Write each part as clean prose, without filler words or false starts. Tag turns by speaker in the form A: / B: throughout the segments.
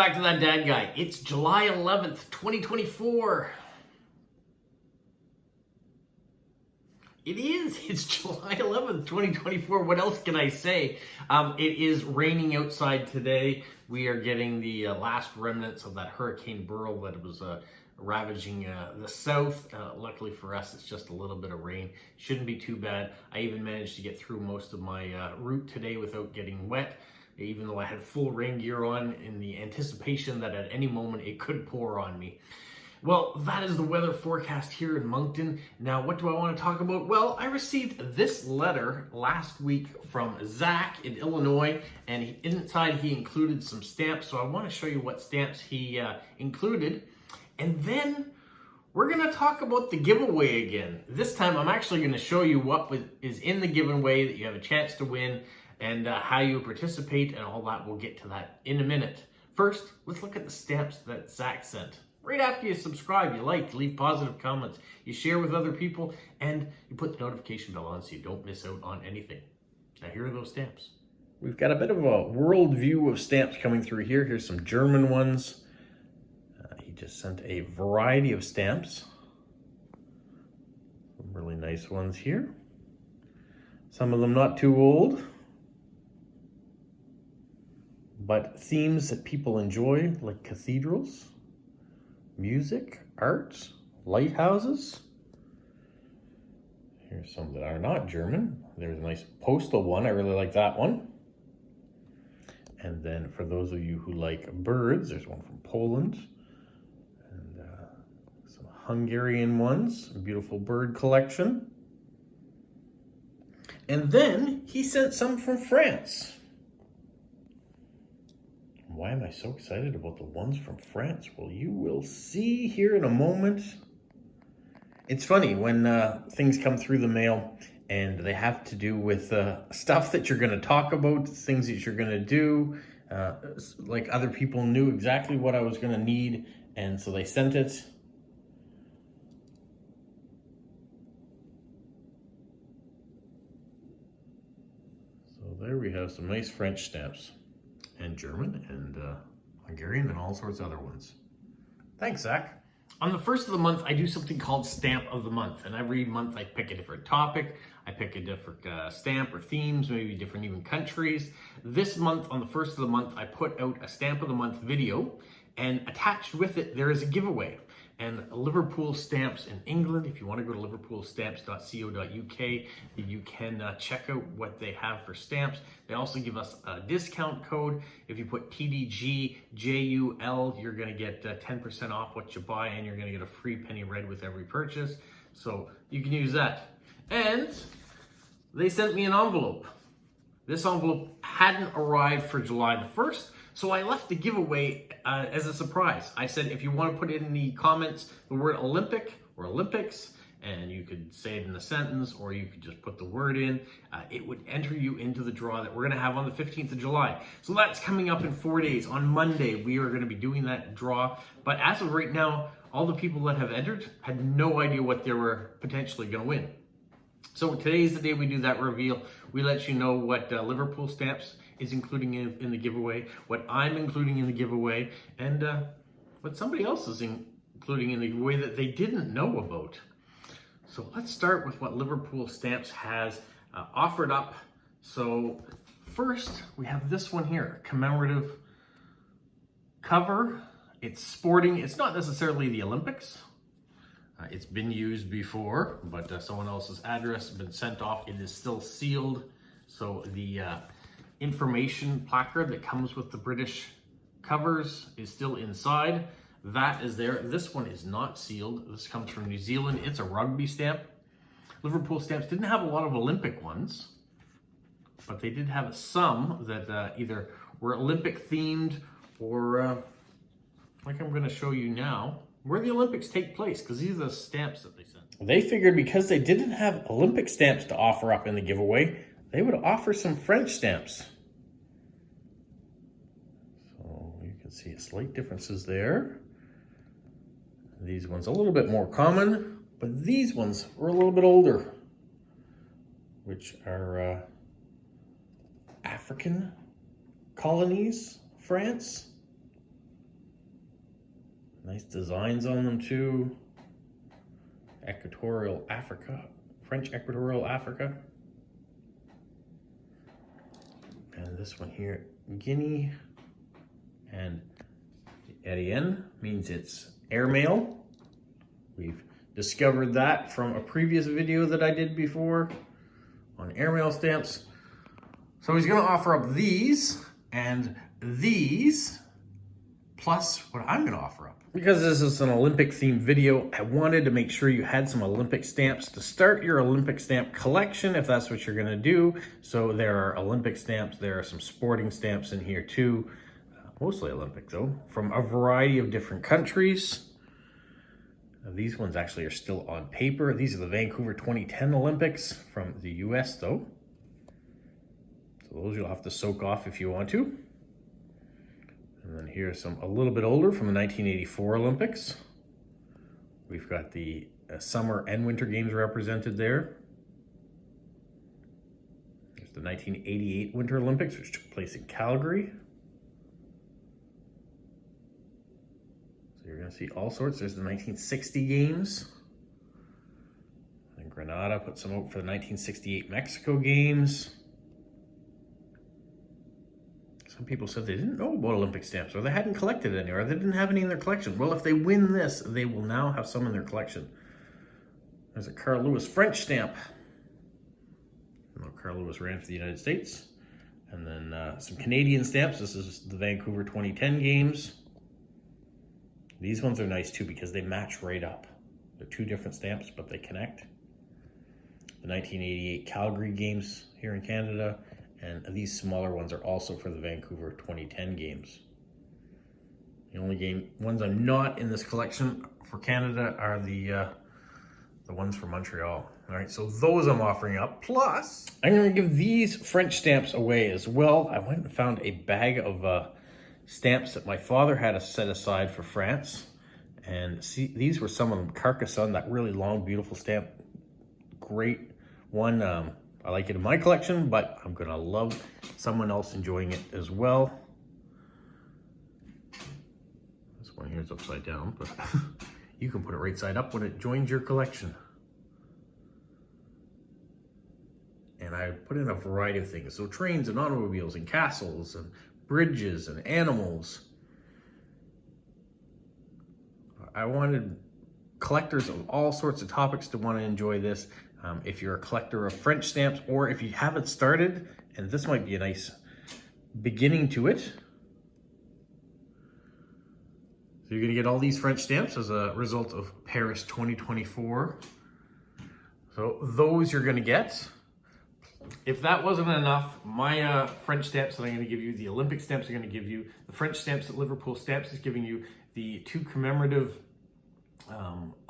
A: back to That Dad Guy. It's July 11th, 2024. It is. It's July 11th, 2024. What else can I say? It is raining outside today. We are getting the last remnants of that Hurricane Burl that was ravaging the south. Luckily for us, it's just a little bit of rain. Shouldn't be too bad. I even managed to get through most of my route today without getting wet, even though I had full rain gear on in the anticipation that at any moment it could pour on me. Well, that is the weather forecast here in Moncton. Now, what do I want to talk about? Well, I received this letter last week from Zach in Illinois, and inside he included some stamps. So I want to show you what stamps he included. And then we're going to talk about the giveaway again. This time I'm actually going to show you what is in the giveaway that you have a chance to win, and how you participate and all that. We'll get to that in a minute. First, let's look at the stamps that Zach sent. Right after you subscribe, you like, you leave positive comments, you share with other people, and you put the notification bell on so you don't miss out on anything. Now here are those stamps. We've got a bit of a world view of stamps coming through here. Here's some German ones. He just sent a variety of stamps. Some really nice ones here. Some of them not too old, but themes that people enjoy, like cathedrals, music, art, lighthouses. Here's some that are not German. There's a nice postal one. I really like that one. And then for those of you who like birds, there's one from Poland. And some Hungarian ones, a beautiful bird collection. And then he sent some from France. Why am I so excited about the ones from France? Well, you will see here in a moment. It's funny when things come through the mail and they have to do with stuff that you're going to talk about, things that you're going to do. Like other people knew exactly what I was going to need, and so they sent it. So there we have some nice French stamps. And German and Hungarian and all sorts of other ones. Thanks, Zach. On the first of the month, I do something called Stamp of the Month. And every month I pick a different topic. I pick a different stamp or themes, maybe different even countries. This month, on the first of the month, I put out a Stamp of the Month video. And attached with it, there is a giveaway. And Liverpool Stamps in England, if you want to go to liverpoolstamps.co.uk, you can check out what they have for stamps. They also give us a discount code. If you put TDGJUL, you're going to get 10% off what you buy, and you're going to get a free penny red with every purchase. So you can use that. And they sent me an envelope. This envelope hadn't arrived for July the 1st. So I left the giveaway as a surprise. I said, if you want to put in the comments the word Olympic or Olympics, and you could say it in a sentence, or you could just put the word in, it would enter you into the draw that we're going to have on the 15th of July. So that's coming up in 4 days. On Monday, we are going to be doing that draw. But as of right now, all the people that have entered had no idea what they were potentially going to win. So today's the day we do that reveal. We let you know what Liverpool Stamps is including in the giveaway, what I'm including in the giveaway, and what somebody else is including in the giveaway that they didn't know about. So let's start with what Liverpool Stamps has offered up. So first, we have this one here, commemorative cover. It's sporting. It's not necessarily the Olympics. It's been used before, but someone else's address has been sent off. It is still sealed. So the information placard that comes with the British covers is still inside. That is there. This one is not sealed. This comes from New Zealand. It's a rugby stamp. Liverpool Stamps didn't have a lot of Olympic ones, but they did have some that either were Olympic themed or like I'm going to show you now, where the Olympics take place, because these are the stamps that they sent. They figured because they didn't have Olympic stamps to offer up in the giveaway, they would offer some French stamps. So you can see slight differences there. These ones a little bit more common, but these ones were a little bit older, which are African colonies, France. Nice designs on them too. Equatorial Africa, French Equatorial Africa. And this one here, Guinea. And Etienne means it's airmail. We've discovered that from a previous video that I did before on airmail stamps. So he's gonna offer up these and these, plus what I'm gonna offer up. Because this is an Olympic themed video, I wanted to make sure you had some Olympic stamps to start your Olympic stamp collection if that's what you're gonna do. So there are Olympic stamps, there are some sporting stamps in here too, mostly Olympic though, from a variety of different countries. These ones actually are still on paper. These are the Vancouver 2010 Olympics from the US though. So those you'll have to soak off if you want to. And then here's some a little bit older from the 1984 Olympics. We've got the summer and winter games represented there. There's the 1988 Winter Olympics, which took place in Calgary. So you're gonna see all sorts. There's the 1960 games. And Granada put some out for the 1968 Mexico games. Some people said they didn't know about Olympic stamps, or they hadn't collected any, or they didn't have any in their collection. Well, if they win this, they will now have some in their collection. There's a Carl Lewis French stamp. Carl Lewis ran for the United States. And then some Canadian stamps. This is the Vancouver 2010 games. These ones are nice too because they match right up. They're two different stamps, but they connect. The 1988 Calgary games here in Canada. And these smaller ones are also for the Vancouver 2010 games. The only ones I'm not in this collection for Canada are the ones for Montreal. All right, so those I'm offering up. Plus, I'm gonna give these French stamps away as well. I went and found a bag of stamps that my father had set aside for France. And see, these were some of them. Carcassonne, that really long, beautiful stamp. Great one. I like it in my collection, but I'm gonna love someone else enjoying it as well. This one here is upside down, but you can put it right side up when it joins your collection. And I put in a variety of things. So trains and automobiles and castles and bridges and animals. I wanted collectors of all sorts of topics to want to enjoy this. If you're a collector of French stamps, or if you haven't started, and this might be a nice beginning to it. So you're gonna get all these French stamps as a result of Paris 2024. So those you're gonna get. If that wasn't enough, my French stamps that I'm gonna give you, the Olympic stamps I'm gonna give you, the French stamps that Liverpool Stamps is giving you, the 2 commemorative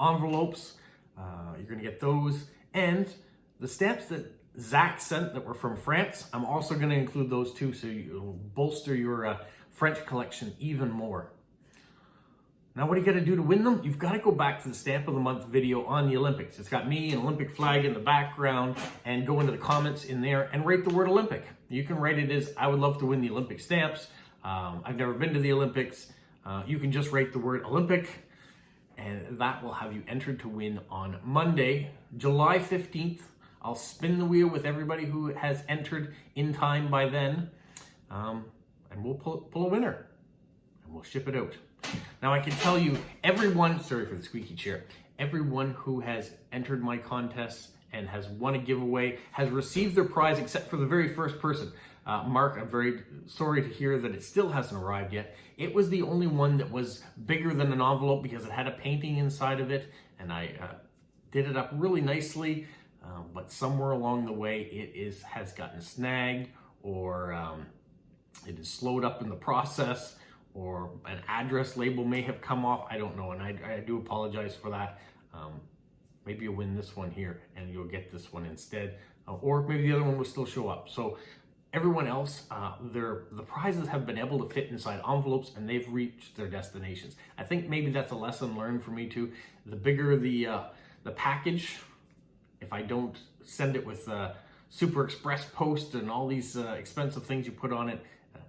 A: envelopes, you're gonna get those. And the stamps that Zach sent that were from France, I'm also going to include those too, so you'll bolster your French collection even more. Now, what do you got to do to win them? You've got to go back to the Stamp of the Month video on the Olympics. It's got me, an Olympic flag in the background, and go into the comments in there and write the word Olympic. You can write it as, I would love to win the Olympic stamps. I've never been to the Olympics. You can just write the word Olympic, and that will have you entered to win on Monday, July 15th. I'll spin the wheel with everybody who has entered in time by then, and we'll pull a winner, and we'll ship it out. Now, I can tell you, everyone, sorry for the squeaky chair, everyone who has entered my contest and has won a giveaway has received their prize except for the very first person. Mark, I'm very sorry to hear that it still hasn't arrived yet. It was the only one that was bigger than an envelope because it had a painting inside of it, and I did it up really nicely, but somewhere along the way it has gotten snagged, or it is slowed up in the process, or an address label may have come off. I don't know, and I do apologize for that. Maybe you'll win this one here and you'll get this one instead, or maybe the other one will still show up. So everyone else, the prizes have been able to fit inside envelopes and they've reached their destinations. I think maybe that's a lesson learned for me too. The bigger the package, if I don't send it with Super Express post and all these expensive things you put on it,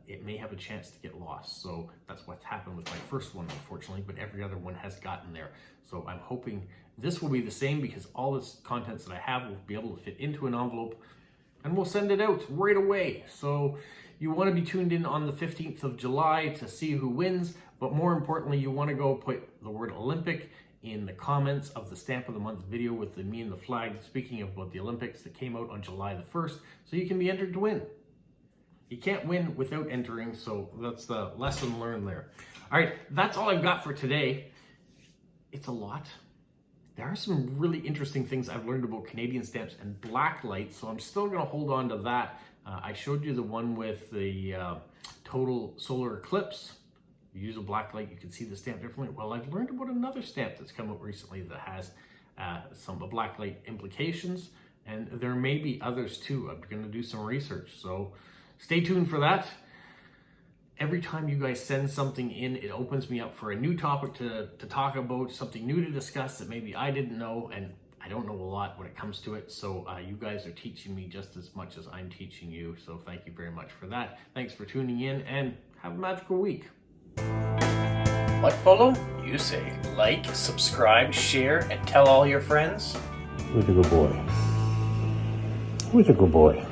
A: it may have a chance to get lost. So that's what's happened with my first one, unfortunately, but every other one has gotten there. So I'm hoping this will be the same, because all this contents that I have will be able to fit into an envelope, and we'll send it out right away. So you want to be tuned in on the 15th of July to see who wins, but more importantly, you want to go put the word Olympic in the comments of the Stamp of the Month video with me and the flag, speaking about the Olympics that came out on July the 1st, so you can be entered to win. You can't win without entering, so that's the lesson learned there. All right, that's all I've got for today. It's a lot. There are some really interesting things I've learned about Canadian stamps and blacklight, so I'm still going to hold on to that. I showed you the one with the total solar eclipse. You use a blacklight, you can see the stamp differently. Well, I've learned about another stamp that's come out recently that has some blacklight implications, and there may be others too. I'm going to do some research, so stay tuned for that. Every time you guys send something in, it opens me up for a new topic to talk about, something new to discuss that maybe I didn't know, and I don't know a lot when it comes to it. So you guys are teaching me just as much as I'm teaching you. So thank you very much for that. Thanks for tuning in, and have a magical week. What follow? You say like, subscribe, share, and tell all your friends. Who's a good boy? Who's a good boy?